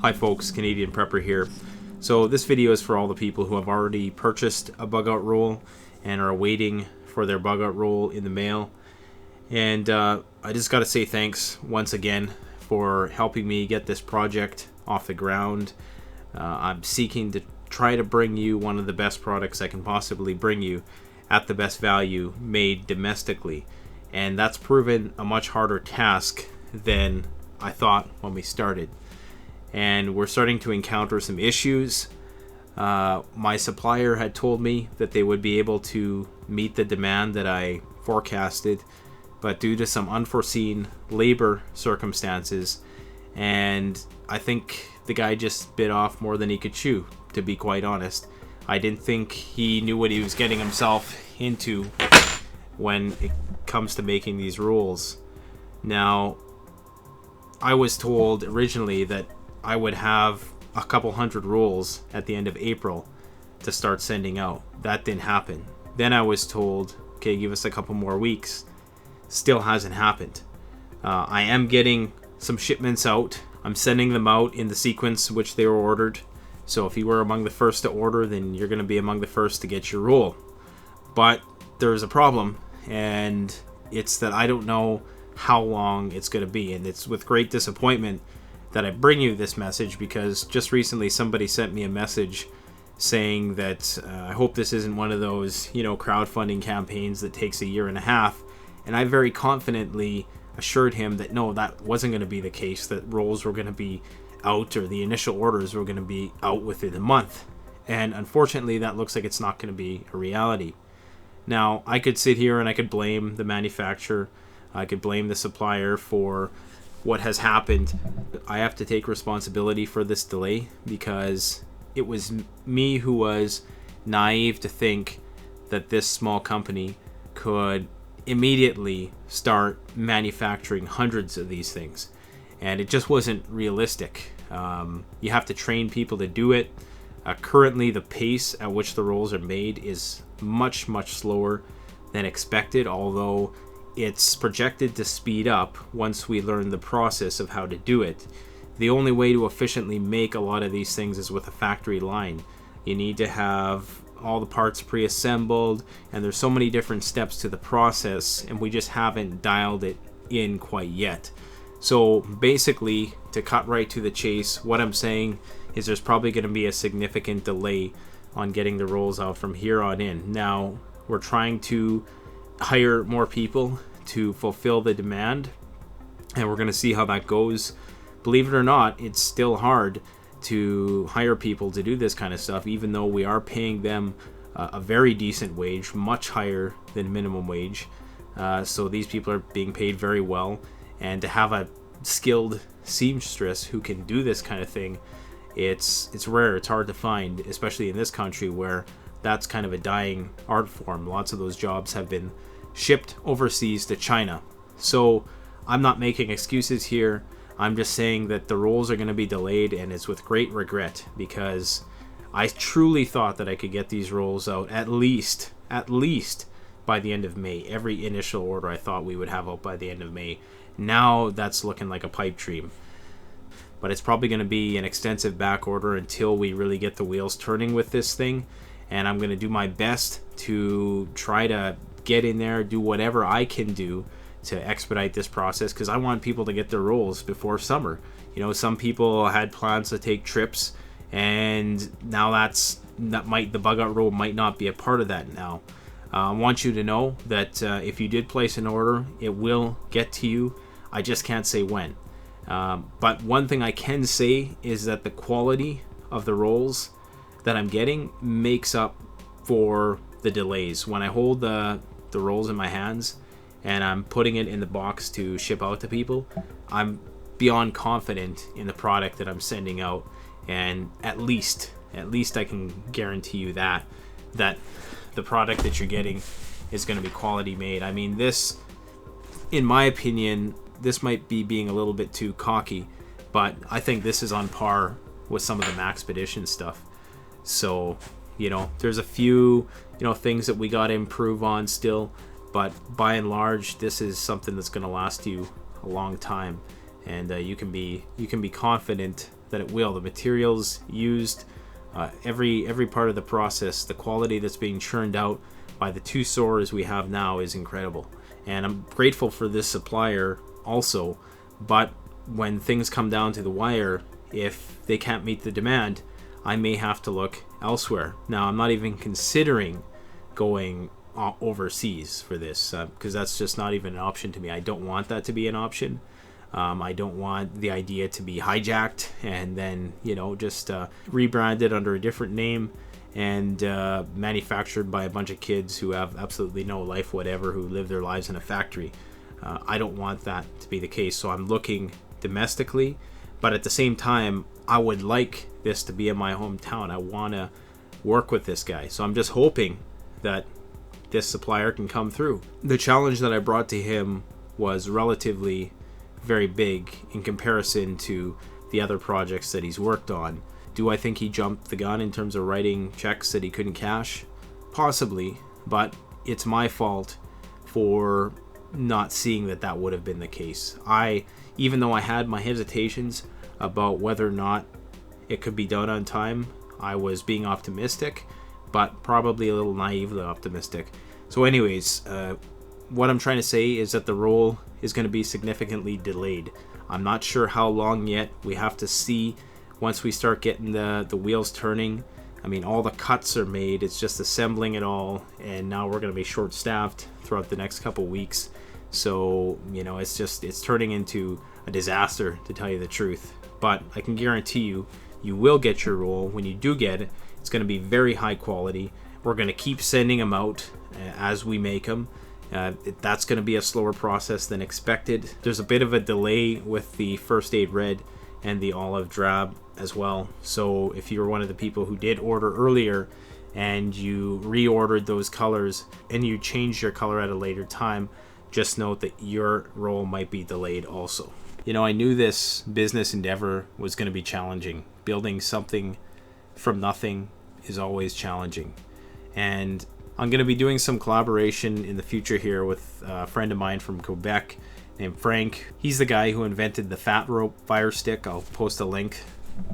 Hi folks, Canadian Prepper here. So this video is for all the people who have already purchased a bug out roll and are waiting for their bug out roll in the mail. And I just got to say thanks once again for helping me get this project off the ground. I'm seeking to try to bring you one of the best products I can possibly bring you at the best value made domestically. And that's proven a much harder task than I thought when we started. And we're starting to encounter some issues. My supplier had told me that they would be able to meet the demand that I forecasted, but due to some unforeseen labor circumstances, and I think the guy just bit off more than he could chew, to be quite honest. I didn't think he knew what he was getting himself into when it comes to making these rules. Now, I was told originally that I would have a couple hundred rolls at the end of April to start sending out. That didn't happen. Then I was told, okay, give us a couple more weeks. Still hasn't happened. I am getting some shipments out. I'm sending them out in the sequence which they were ordered. So if you were among the first to order, then you're going to be among the first to get your roll. But there's a problem, and it's that I don't know how long it's going to be. And it's with great disappointment that I bring you this message, because just recently somebody sent me a message saying that I hope this isn't one of those, crowdfunding campaigns that takes a year and a half. And I very confidently assured him that no, that wasn't going to be the case, that rolls were going to be out, or the initial orders were going to be out within a month. And unfortunately, that looks like it's not going to be a reality. Now, I could sit here and I could blame the manufacturer, I could blame the supplier for what has happened. I have to take responsibility for this delay, because it was me who was naive to think that this small company could immediately start manufacturing hundreds of these things, and it just wasn't realistic. You have to train people to do it. Currently, the pace at which the rolls are made is much slower than expected, although it's projected to speed up once we learn the process of how to do it. The only way to efficiently make a lot of these things is with a factory line. You need to have all the parts pre-assembled, and there's so many different steps to the process, and we just haven't dialed it in quite yet. So basically, to cut right to the chase, what I'm saying is there's probably going to be a significant delay on getting the rolls out from here on in. Now, we're trying to hire more people to fulfill the demand, and we're going to see how that goes. Believe it or not, it's still hard to hire people to do this kind of stuff, even though we are paying them a very decent wage, much higher than minimum wage. So these people are being paid very well, and to have a skilled seamstress who can do this kind of thing, it's rare, it's hard to find, especially in this country where that's kind of a dying art form. Lots of those jobs have been shipped overseas to China. So I'm not making excuses here. I'm just saying that the rolls are going to be delayed, and it's with great regret, because I truly thought that I could get these rolls out at least by the end of May. Every initial order I thought we would have out by the end of May. Now that's looking like a pipe dream. But it's probably going to be an extensive back order until we really get the wheels turning with this thing. And I'm going to do my best to try to get in there, do whatever I can do to expedite this process, because I want people to get their rolls before summer. Some people had plans to take trips, and now the bug out roll might not be a part of that now. I want you to know that if you did place an order, it will get to you. I just can't say when. But one thing I can say is that the quality of the rolls that I'm getting makes up for the delays. When I hold the rolls in my hands and I'm putting it in the box to ship out to people, I'm beyond confident in the product that I'm sending out, and at least I can guarantee you that the product that you're getting is going to be quality made. I mean, this, in my opinion, this might be being a little bit too cocky, but I think this is on par with some of the Maxpedition stuff. So, there's a few, things that we got to improve on still, but by and large, this is something that's going to last you a long time. And you can be confident that it will. The materials used, every part of the process, the quality that's being churned out by the 2 sawers we have now is incredible. And I'm grateful for this supplier also, but when things come down to the wire, if they can't meet the demand, I may have to look elsewhere. Now, I'm not even considering going overseas for this, because that's just not even an option to me. I don't want that to be an option. I don't want the idea to be hijacked and then, just rebranded under a different name and manufactured by a bunch of kids who have absolutely no life whatever, who live their lives in a factory. I don't want that to be the case, so I'm looking domestically, but at the same time, I would like this to be in my hometown. I want to work with this guy, so I'm just hoping that this supplier can come through. The challenge that I brought to him was relatively very big in comparison to the other projects that he's worked on. Do I think he jumped the gun in terms of writing checks that he couldn't cash? Possibly, but it's my fault for not seeing that would have been the case. Even though I had my hesitations about whether or not it could be done on time, I was being optimistic, but probably a little naively optimistic. So anyways, what I'm trying to say is that the roll is going to be significantly delayed. I'm not sure how long yet. We have to see once we start getting the wheels turning. I mean, all the cuts are made. It's just assembling it all, and now we're going to be short-staffed throughout the next couple weeks. So, it's turning into a disaster, to tell you the truth. But I can guarantee you, you will get your roll. When you do get it, it's going to be very high quality. We're going to keep sending them out as we make them. That's going to be a slower process than expected. There's a bit of a delay with the First Aid Red and the Olive Drab as well. So if you're one of the people who did order earlier and you reordered those colors and you changed your color at a later time, just note that your roll might be delayed also. I knew this business endeavor was going to be challenging. Building something from nothing is always challenging. And I'm going to be doing some collaboration in the future here with a friend of mine from Quebec named Frank. He's the guy who invented the fat rope fire stick. I'll post a link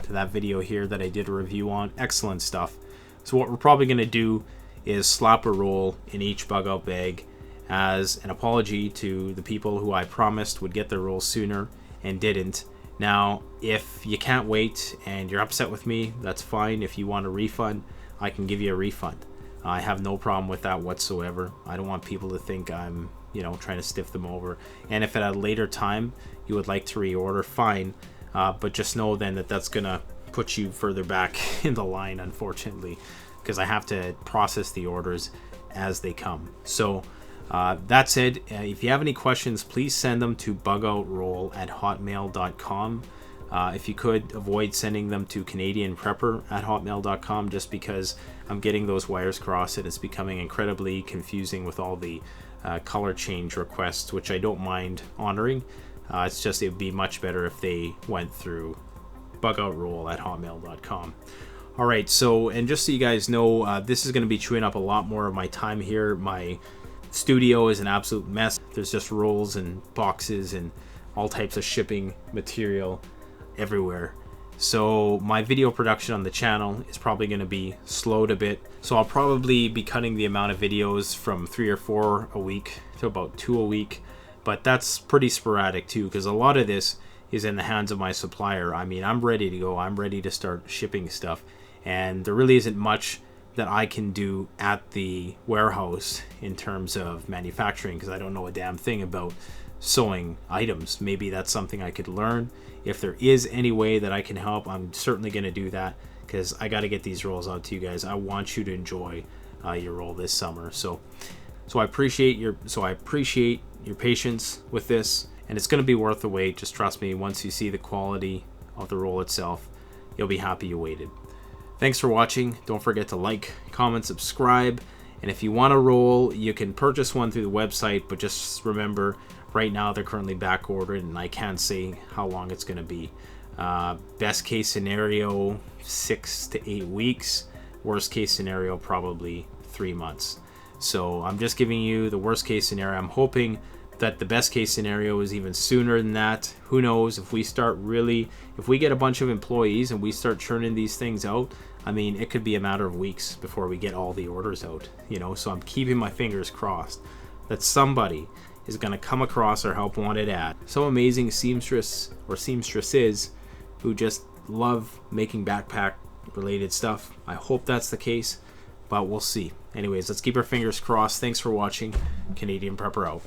to that video here that I did a review on. Excellent stuff. So what we're probably going to do is slap a roll in each bug out bag as an apology to the people who I promised would get their rolls sooner and didn't. Now, if you can't wait and you're upset with me, that's fine. If you want a refund, I can give you a refund. I have no problem with that whatsoever. I don't want people to think I'm, trying to stiff them over. And if at a later time you would like to reorder, fine. But just know then that that's going to put you further back in the line, unfortunately, because I have to process the orders as they come. So that said, if you have any questions, please send them to bugoutroll@hotmail.com. If you could avoid sending them to canadianprepper@hotmail.com, just because I'm getting those wires crossed and it's becoming incredibly confusing with all the color change requests, which I don't mind honoring. It's just it would be much better if they went through bugoutroll@hotmail.com. All right, so, and just so you guys know, this is going to be chewing up a lot more of my time here. My studio is an absolute mess. There's just rolls and boxes and all types of shipping material everywhere. So my video production on the channel is probably going to be slowed a bit. So I'll probably be cutting the amount of videos from 3 or 4 a week to about 2 a week. But that's pretty sporadic too, because a lot of this is in the hands of my supplier. I mean, I'm ready to go. I'm ready to start shipping stuff. And there really isn't much that I can do at the warehouse in terms of manufacturing, because I don't know a damn thing about sewing items. Maybe that's something I could learn. If there is any way that I can help, I'm certainly going to do that, because I got to get these rolls out to you guys. I want you to enjoy your roll this summer. So I appreciate your patience with this, and it's going to be worth the wait. Just trust me. Once you see the quality of the roll itself, you'll be happy you waited. Thanks for watching. Don't forget to like, comment, subscribe, and if you want a roll, you can purchase one through the website, but just remember, right now they're currently back ordered, and I can't say how long it's going to be. Best case scenario, 6 to 8 weeks. Worst case scenario, probably 3 months. So I'm just giving you the worst case scenario. I'm hoping that the best case scenario is even sooner than that. Who knows, if we get a bunch of employees and we start churning these things out, I mean, it could be a matter of weeks before we get all the orders out, you know. So I'm keeping my fingers crossed that somebody is going to come across our help wanted ad. Some amazing seamstress or seamstresses who just love making backpack related stuff. I hope that's the case, but we'll see. Anyways, let's keep our fingers crossed. Thanks for watching. Canadian Prepper out.